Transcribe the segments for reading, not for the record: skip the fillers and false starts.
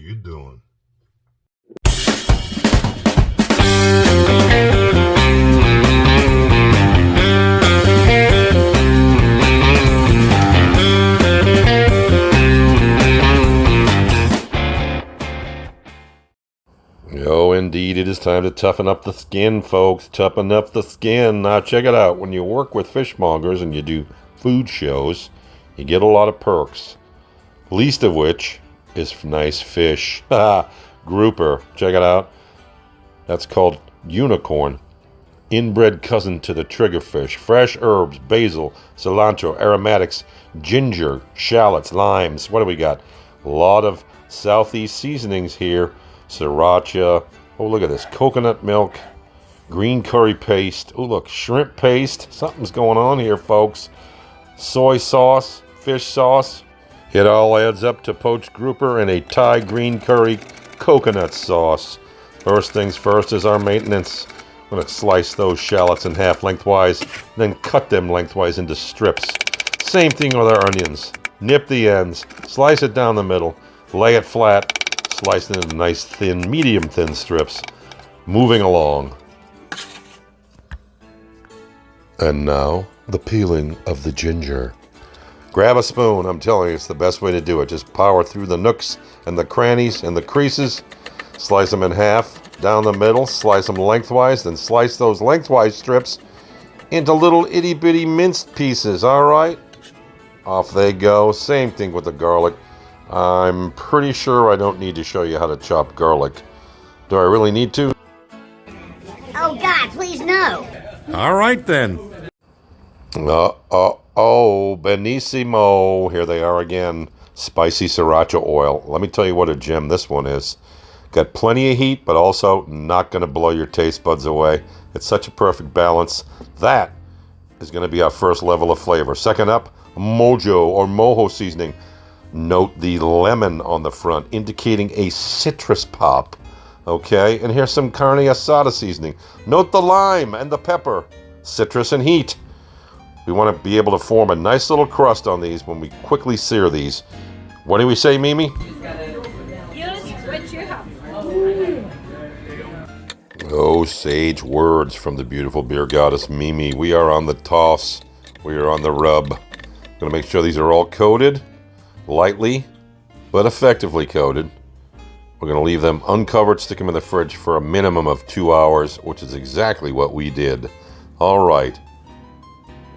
you doing? Oh, indeed, it is time to toughen up the skin, folks. Toughen up the skin. Now, check it out. When you work with fishmongers and you do food shows, you get a lot of perks. Least of which is nice fish. Grouper. Check it out. That's called unicorn. Inbred cousin to the triggerfish. Fresh herbs, basil, cilantro, aromatics, ginger, shallots, limes. What do we got? A lot of southeast seasonings here. Sriracha. Oh, look at this. Coconut milk. Green curry paste. Oh, look. Shrimp paste. Something's going on here, folks. Soy sauce. Fish sauce. It all adds up to poached grouper and a Thai green curry coconut sauce. First things first is our maintenance. I'm going to slice those shallots in half lengthwise, then cut them lengthwise into strips. Same thing with our onions. Nip the ends, slice it down the middle, lay it flat, slice it into nice thin, medium thin strips. Moving along. And now, the peeling of the ginger. Grab a spoon, I'm telling you, it's the best way to do it. Just power through the nooks and the crannies and the creases. Slice them in half, down the middle, slice them lengthwise, then slice those lengthwise strips into little itty-bitty minced pieces, alright? Off they go. Same thing with the garlic. I'm pretty sure I don't need to show you how to chop garlic. Do I really need to? Oh, God, please no. Alright then. Benissimo. Here they are again. Spicy sriracha oil. Let me tell you what a gem this one is. Got plenty of heat, but also not going to blow your taste buds away. It's such a perfect balance. That is going to be our first level of flavor. Second up, mojo or mojo seasoning. Note the lemon on the front, indicating a citrus pop. Okay, and here's some carne asada seasoning. Note the lime and the pepper, citrus and heat. We want to be able to form a nice little crust on these when we quickly sear these. What do we say, Mimi? Use what you have. Oh, sage words from the beautiful beer goddess Mimi. We are on the toss. We are on the rub. Going to make sure these are all coated, lightly, but effectively coated. We're going to leave them uncovered, stick them in the fridge for a minimum of 2 hours, which is exactly what we did. All right.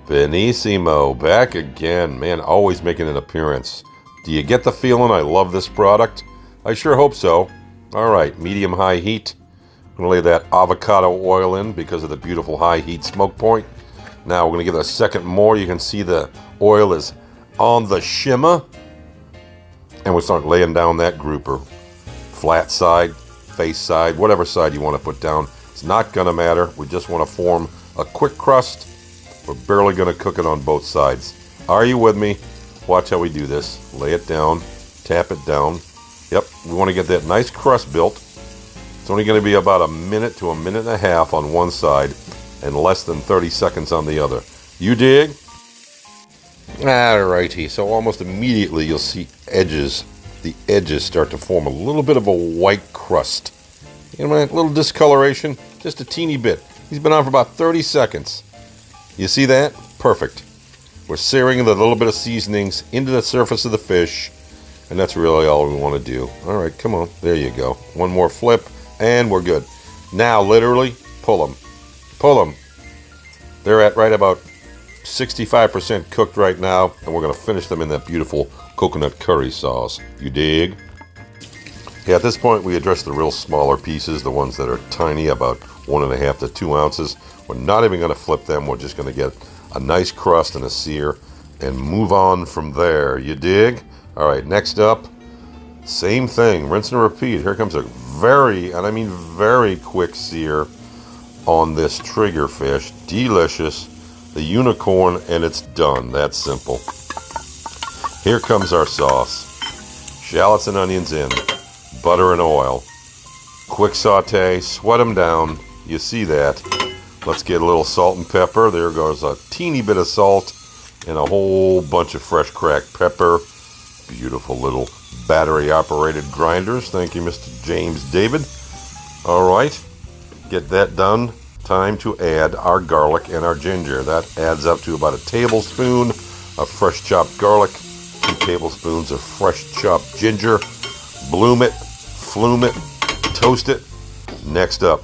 Benissimo, back again. Man, always making an appearance. Do you get the feeling I love this product? I sure hope so. All right, medium-high heat. I'm going to lay that avocado oil in because of the beautiful high heat smoke point. Now we're going to give it a second more. You can see the oil is on the shimmer. And we'll start laying down that grouper. Flat side, face side, whatever side you want to put down. It's not going to matter. We just want to form a quick crust. We're barely going to cook it on both sides. Are you with me? Watch how we do this. Lay it down. Tap it down. Yep, we want to get that nice crust built. It's only going to be about a minute to a minute and a half on one side and less than 30 seconds on the other. You dig? Alrighty, so almost immediately you'll see edges. The edges start to form a little bit of a white crust. You know, a little discoloration, just a teeny bit. He's been on for about 30 seconds. You see that? Perfect. We're searing the little bit of seasonings into the surface of the fish, and that's really all we want to do. All right, come on. There you go. One more flip, and we're good. Now, literally, pull them. Pull them. They're at right about 65% cooked right now, and we're going to finish them in that beautiful coconut curry sauce. You dig? Yeah, at this point, we address the real smaller pieces, the ones that are tiny, about 1.5 to 2 ounces. We're not even going to flip them. We're just going to get a nice crust and a sear and move on from there. You dig? All right, next up, same thing. Rinse and repeat. Here comes a very, and I mean very quick sear on this triggerfish. Delicious. The unicorn, and it's done. That's simple. Here comes our sauce. Shallots and onions in. Butter and oil. Quick saute. Sweat them down. You see that. Let's get a little salt and pepper. There goes a teeny bit of salt and a whole bunch of fresh cracked pepper. Beautiful little battery-operated grinders. Thank you, Mr. James David. All right, get that done. Time to add our garlic and our ginger. That adds up to about a tablespoon of fresh chopped garlic, 2 tablespoons of fresh chopped ginger. Bloom it, flume it, toast it. Next up,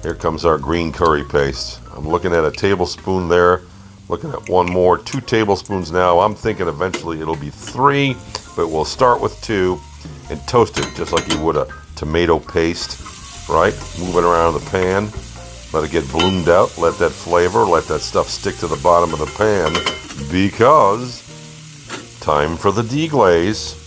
here comes our green curry paste. I'm looking at a tablespoon there, looking at one more, 2 tablespoons now. I'm thinking eventually it'll be 3, but we'll start with 2 and toast it just like you would a tomato paste, right? Move it around the pan, let it get bloomed out, let that flavor, let that stuff stick to the bottom of the pan, because time for the deglaze.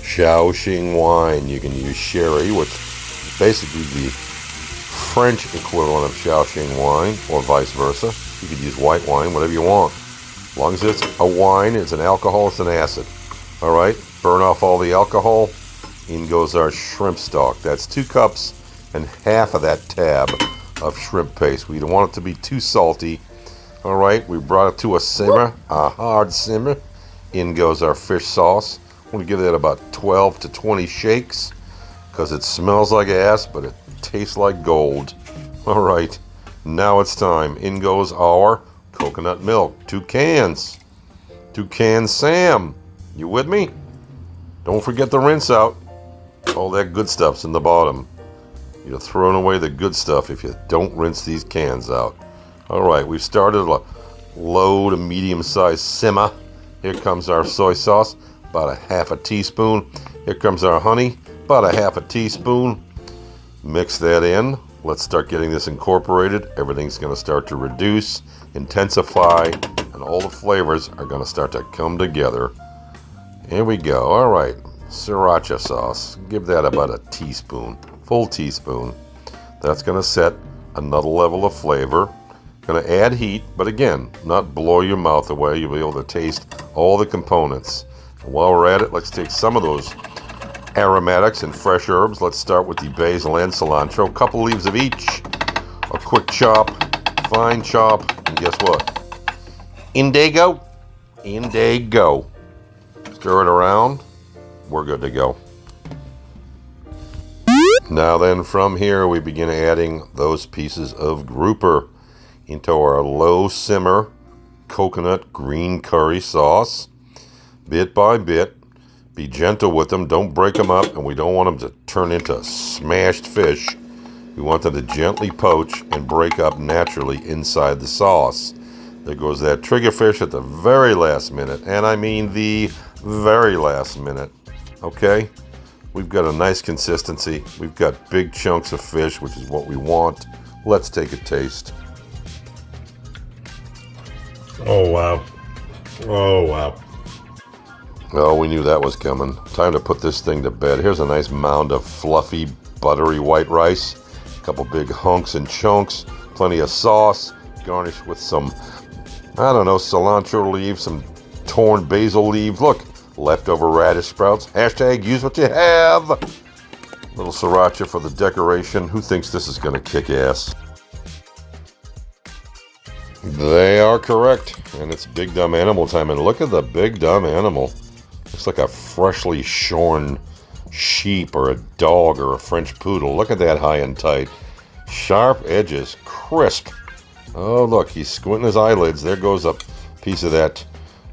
Shaoxing wine. You can use sherry, which is basically the French equivalent of Shaoxing wine, or vice versa. You could use white wine, whatever you want. As long as it's a wine, it's an alcohol, it's an acid. All right, burn off all the alcohol. In goes our shrimp stock. That's 2 cups and half of that tab of shrimp paste. We don't want it to be too salty. All right, we brought it to a simmer, a hard simmer. In goes our fish sauce. I'm going to give that about 12 to 20 shakes because it smells like ass, but it tastes like gold. All right, now it's time. In goes our coconut milk. 2 cans. 2 cans, Sam. You with me? Don't forget to rinse out. All that good stuff's in the bottom. You're throwing away the good stuff if you don't rinse these cans out. All right, we've started a low to medium-sized simmer. Here comes our soy sauce, about a half a teaspoon. Here comes our honey, about a half a teaspoon. Mix that in. Let's start getting this incorporated. Everything's going to start to reduce, intensify, and all the flavors are going to start to come together. Here we go. All right, sriracha sauce. Give that about a teaspoon, full teaspoon. That's going to set another level of flavor. Going to add heat, but again, not blow your mouth away. You'll be able to taste all the components. And while we're at it, let's take some of those aromatics and fresh herbs. Let's start with the basil and cilantro. A couple leaves of each. A quick chop, fine chop, and guess what? In they go. In they go. Stir it around. We're good to go. Now then, from here, we begin adding those pieces of grouper into our low simmer coconut green curry sauce. Bit by bit, be gentle with them, don't break them up, and we don't want them to turn into smashed fish. We want them to gently poach and break up naturally inside the sauce. There goes that triggerfish at the very last minute, and I mean the very last minute. Okay, we've got a nice consistency. We've got big chunks of fish, which is what we want. Let's take a taste. Oh, wow. Oh, wow. Oh, we knew that was coming. Time to put this thing to bed. Here's a nice mound of fluffy, buttery white rice. A couple big hunks and chunks. Plenty of sauce. Garnished with some, I don't know, cilantro leaves, some torn basil leaves. Look, leftover radish sprouts. Hashtag use what you have. Little sriracha for the decoration. Who thinks this is going to kick ass? They are correct. And it's big dumb animal time. And look at the big dumb animal. Looks like a freshly shorn sheep or a dog or a French poodle. Look at that high and tight. Sharp edges. Crisp. Oh, look. He's squinting his eyelids. There goes a piece of that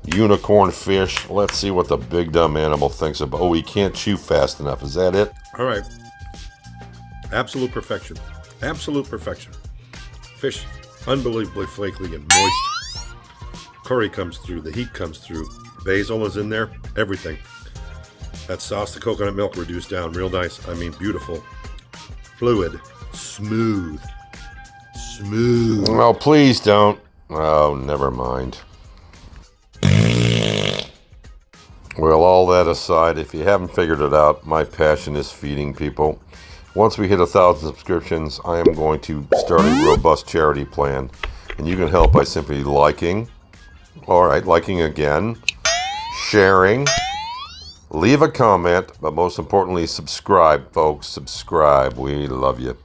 unicorn fish. Let's see what the big dumb animal thinks about. Oh, he can't chew fast enough. Is that it? All right. Absolute perfection. Absolute perfection. Fish, unbelievably flaky and moist. Curry comes through. The heat comes through. Basil is in there. Everything. That sauce, the coconut milk reduced down real nice. I mean, beautiful. Fluid. Smooth. Smooth. Oh, please don't. Oh, never mind. Well, all that aside, if you haven't figured it out, my passion is feeding people. Once we hit 1,000 subscriptions, I am going to start a robust charity plan. And you can help by simply liking. All right, liking again. Sharing. Leave a comment. But most importantly, subscribe, folks. Subscribe. We love you.